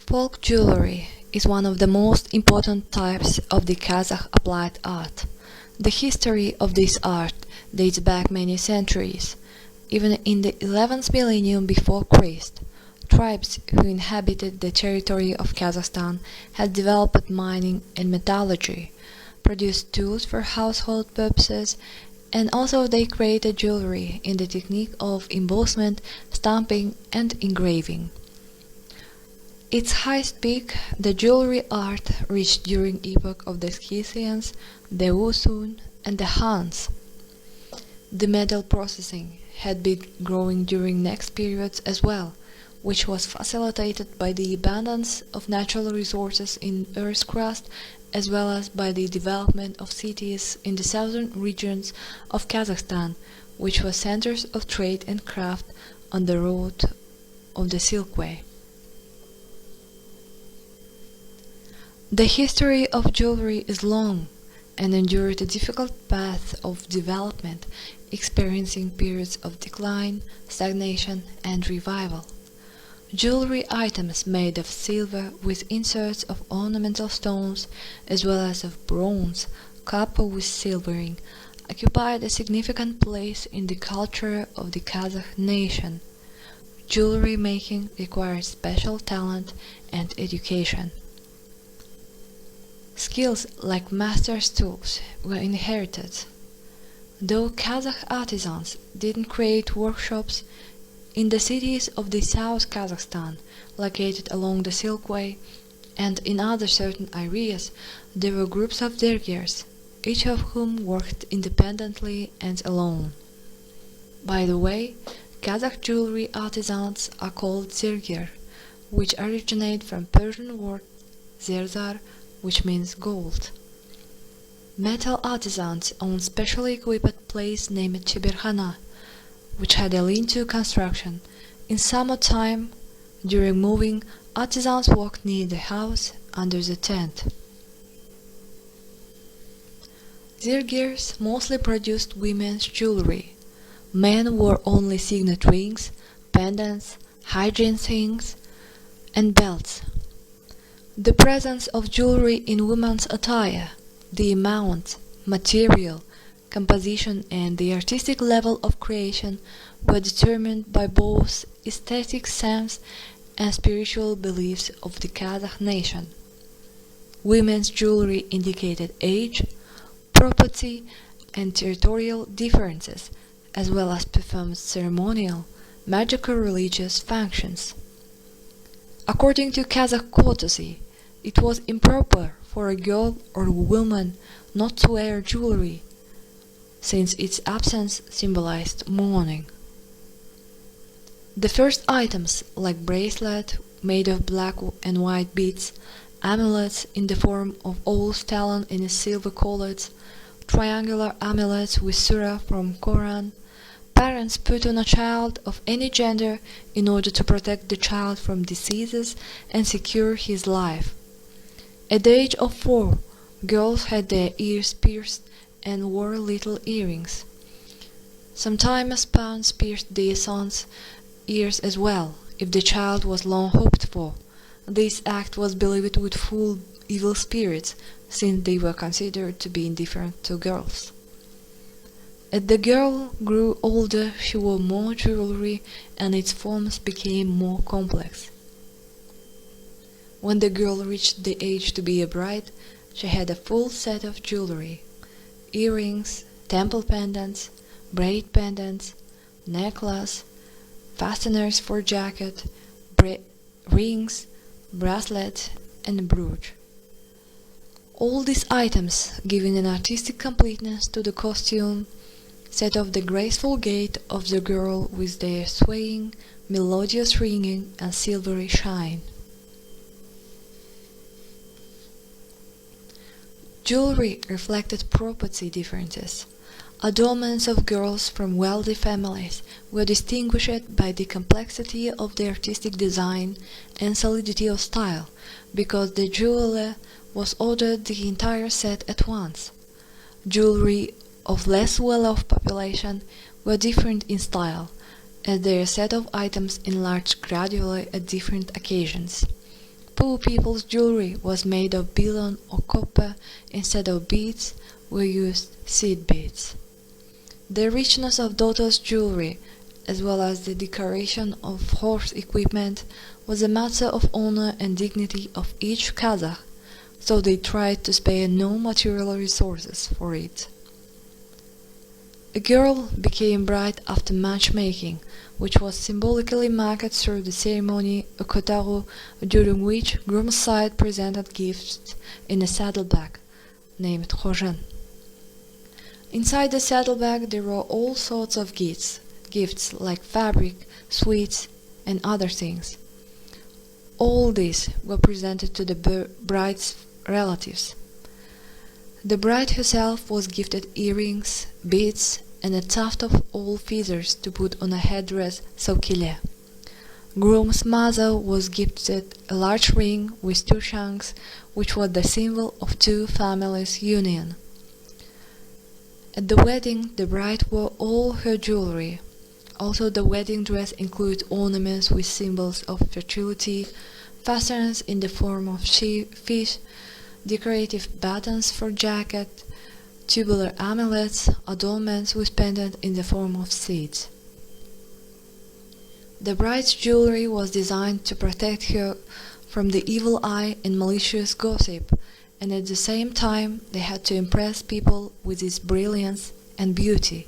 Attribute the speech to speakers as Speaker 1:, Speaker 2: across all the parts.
Speaker 1: Folk jewelry is one of the most important types of the Kazakh applied art. The history of this art dates back many centuries. Even in the 11th millennium before Christ, tribes who inhabited the territory of Kazakhstan had developed mining and metallurgy, produced tools for household purposes, and also they created jewelry in the technique of embossment, stamping, and engraving. Its highest peak, the jewelry art, reached during epoch of the Scythians, the Usun, and the Huns. The metal processing had been growing during next periods as well, which was facilitated by the abundance of natural resources in Earth's crust, as well as by the development of cities in the southern regions of Kazakhstan, which were centers of trade and craft on the road of the Silk Way. The history of jewelry is long and endured a difficult path of development, experiencing periods of decline, stagnation, and revival. Jewelry items made of silver with inserts of ornamental stones, as well as of bronze, copper with silvering, occupied a significant place in the culture of the Kazakh nation. Jewelry making requires special talent and education. Skills like master's tools were inherited. Though Kazakh artisans didn't create workshops, in the cities of the South Kazakhstan, located along the Silk Way, and in other certain areas, there were groups of dergers, each of whom worked independently and alone. By the way, Kazakh jewelry artisans are called zerger, which originate from Persian word zerzar, which means gold. Metal artisans owned specially equipped place named Cheberkhana, which had a lean-to construction. In summertime, during moving, artisans worked near the house under the tent. Zergers mostly produced women's jewelry. Men wore only signet rings, pendants, hygiene things, and belts. The presence of jewelry in women's attire, the amount, material, composition, and the artistic level of creation were determined by both aesthetic sense and spiritual beliefs of the Kazakh nation. Women's jewelry indicated age, property, and territorial differences, as well as performed ceremonial, magical religious functions. According to Kazakh courtesy, it was improper for a girl or woman not to wear jewelry, since its absence symbolized mourning. The first items, like bracelet made of black and white beads, amulets in the form of owl stallion in a silver collet, triangular amulets with surah from Quran, parents put on a child of any gender in order to protect the child from diseases and secure his life. At the age of 4, girls had their ears pierced and wore little earrings. Sometimes parents pierced their sons' ears as well, if the child was long hoped for. This act was believed would fool evil spirits, since they were considered to be indifferent to girls. As the girl grew older, she wore more jewelry and its forms became more complex. When the girl reached the age to be a bride, she had a full set of jewelry: earrings, temple pendants, braid pendants, necklace, fasteners for jacket, rings, bracelet, and brooch. All these items, giving an artistic completeness to the costume, set off the graceful gait of the girl with their swaying, melodious ringing and silvery shine. Jewelry reflected property differences. Adornments of girls from wealthy families were distinguished by the complexity of the artistic design and solidity of style, because the jeweler was ordered the entire set at once. Jewelry of less well-off population were different in style, as their set of items enlarged gradually at different occasions. poor people's jewelry was made of beeline or copper. Instead of beads were used seed beads. The richness of daughters' jewelry, as well as the decoration of horse equipment, was a matter of honor and dignity of each Kazakh, so they tried to spare no material resources for it. A girl became bride after matchmaking, which was symbolically marked through the ceremony of Kotaru, during which groom's side presented gifts in a saddlebag, named Khojan. Inside the saddlebag there were all sorts of gifts like fabric, sweets, and other things. All these were presented to the bride's relatives. The bride herself was gifted earrings, beads, and a tuft of old feathers to put on a headdress saukile. Groom's mother was gifted a large ring with 2 shanks, which was the symbol of 2 families' union. At the wedding, the bride wore all her jewelry. Also, the wedding dress included ornaments with symbols of fertility, fasteners in the form of fish, decorative buttons for jacket, tubular amulets, adornments with pendants in the form of seeds. The bride's jewelry was designed to protect her from the evil eye and malicious gossip, and at the same time they had to impress people with its brilliance and beauty.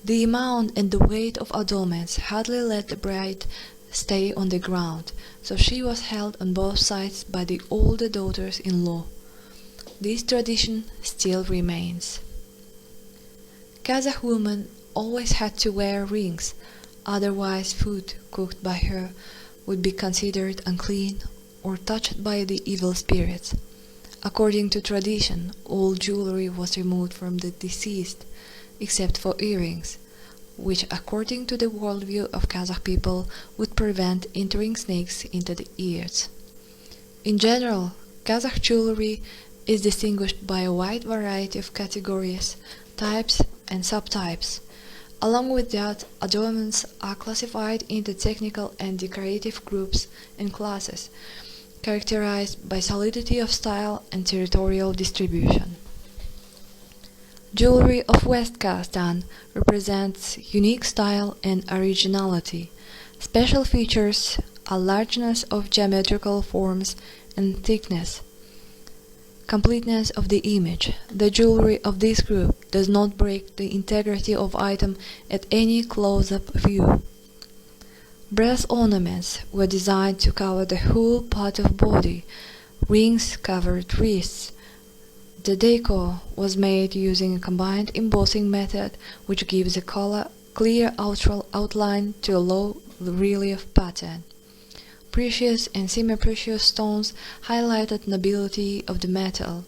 Speaker 1: The amount and the weight of adornments hardly let the bride stay on the ground, so she was held on both sides by the older daughters-in-law. This tradition still remains. Kazakh women always had to wear rings, otherwise food cooked by her would be considered unclean or touched by the evil spirits. According to tradition, all jewelry was removed from the deceased, except for earrings, which according to the worldview of Kazakh people would prevent entering snakes into the ears. In general, Kazakh jewelry is distinguished by a wide variety of categories, types and subtypes. Along with that, adornments are classified into technical and decorative groups and classes, characterized by solidity of style and territorial distribution. Jewelry of West Kazakhstan represents unique style and originality. Special features are largeness of geometrical forms and thickness, completeness of the image. The jewelry of this group does not break the integrity of item at any close-up view. Brass ornaments were designed to cover the whole part of body. Rings covered wrists. The decor was made using a combined embossing method, which gives a clear outline to a low relief pattern. Precious and semi-precious stones highlighted nobility of the metal.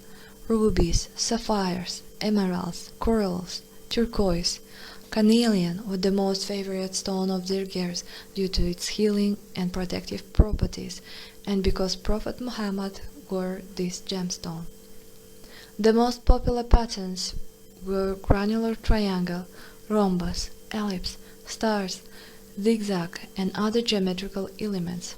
Speaker 1: Rubies, sapphires, emeralds, corals, turquoise, carnelian was the most favorite stone of Zirgers due to its healing and protective properties, and because Prophet Muhammad wore this gemstone. The most popular patterns were granular triangle, rhombus, ellipse, stars, zigzag, and other geometrical elements.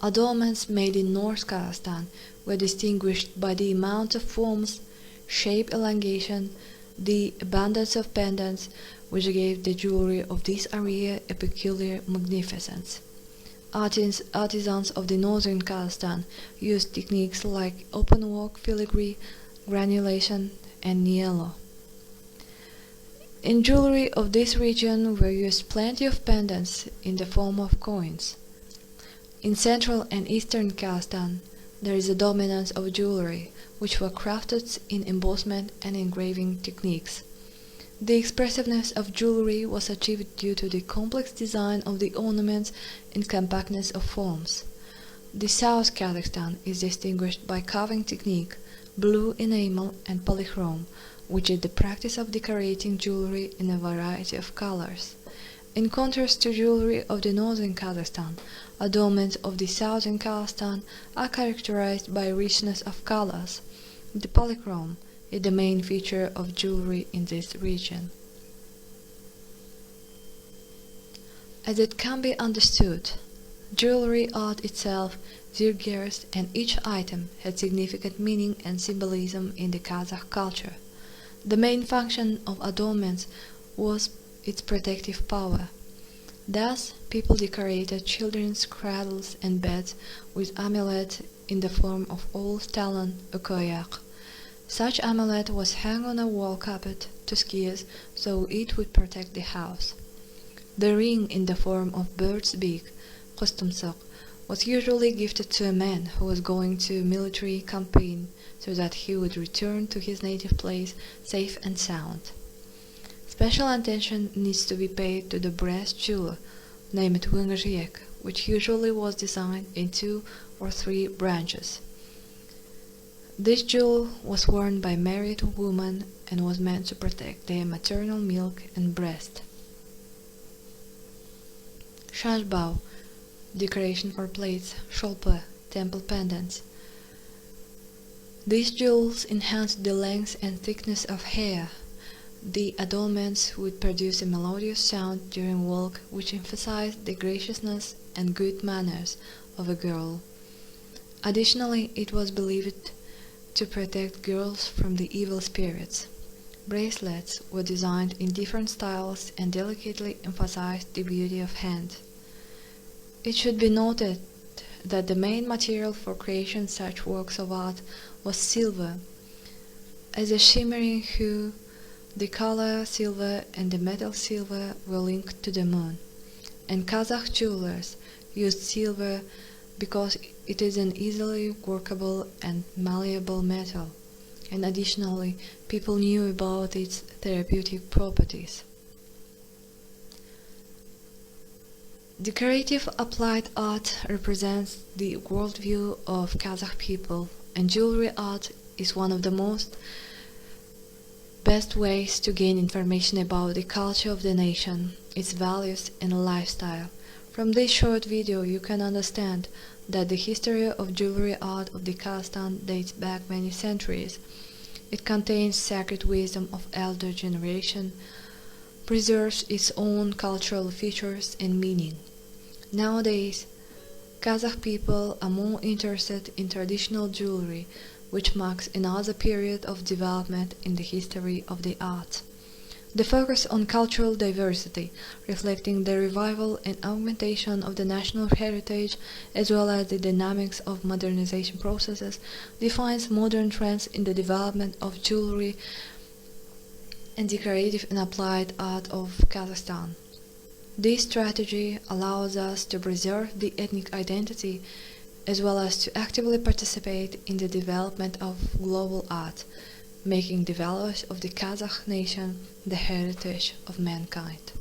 Speaker 1: Adornments made in North Kazakhstan were distinguished by the amount of forms, shape elongation, the abundance of pendants, which gave the jewelry of this area a peculiar magnificence. Artisans of the northern Kazakhstan used techniques like open-work filigree, granulation, and niello. In jewelry of this region were used plenty of pendants in the form of coins. In central and eastern Kazakhstan, there is a dominance of jewelry, which were crafted in embossment and engraving techniques. The expressiveness of jewelry was achieved due to the complex design of the ornaments and compactness of forms. The South Kazakhstan is distinguished by carving technique, blue enamel, and polychrome, which is the practice of decorating jewelry in a variety of colors. In contrast to jewelry of the northern Kazakhstan, adornments of the southern Kazakhstan are characterized by richness of colors. The polychrome is the main feature of jewelry in this region. As it can be understood, Jewelry art itself, zirgers, and each item had significant meaning and symbolism in the Kazakh culture. The main function of adornments was its protective power. Thus, people decorated children's cradles and beds with amulets in the form of owl's talon or koyak. Such amulet was hung on a wall carpet to skiers so it would protect the house. The ring in the form of bird's beak, kostumsok, was usually gifted to a man who was going to a military campaign so that he would return to his native place safe and sound. Special attention needs to be paid to the breast jewel, named wingajek, which usually was designed in 2 or 3 branches. This jewel was worn by married women and was meant to protect their maternal milk and breast. Shashbao, decoration for plates, sholpa, temple pendants. These jewels enhanced the length and thickness of hair. The adornments would produce a melodious sound during walk which emphasized the graciousness and good manners of a girl. Additionally, it was believed to protect girls from the evil spirits. Bracelets were designed in different styles and delicately emphasized the beauty of hand. It should be noted that the main material for creating such works of art was silver. As a shimmering hue, the color silver and the metal silver were linked to the moon, and Kazakh jewelers used silver because it is an easily workable and malleable metal, and additionally, people knew about its therapeutic properties. Decorative applied art represents the worldview of Kazakh people, and jewelry art is one of the best ways to gain information about the culture of the nation, its values and lifestyle. From this short video you can understand that the history of jewelry art of the Kazakhstan dates back many centuries. It contains sacred wisdom of elder generation, preserves its own cultural features and meaning. Nowadays, Kazakh people are more interested in traditional jewelry, which marks another period of development in the history of the art. The focus on cultural diversity, reflecting the revival and augmentation of the national heritage, as well as the dynamics of modernization processes, defines modern trends in the development of jewelry and decorative and applied art of Kazakhstan. This strategy allows us to preserve the ethnic identity as well as to actively participate in the development of global art, making the values of the Kazakh nation the heritage of mankind.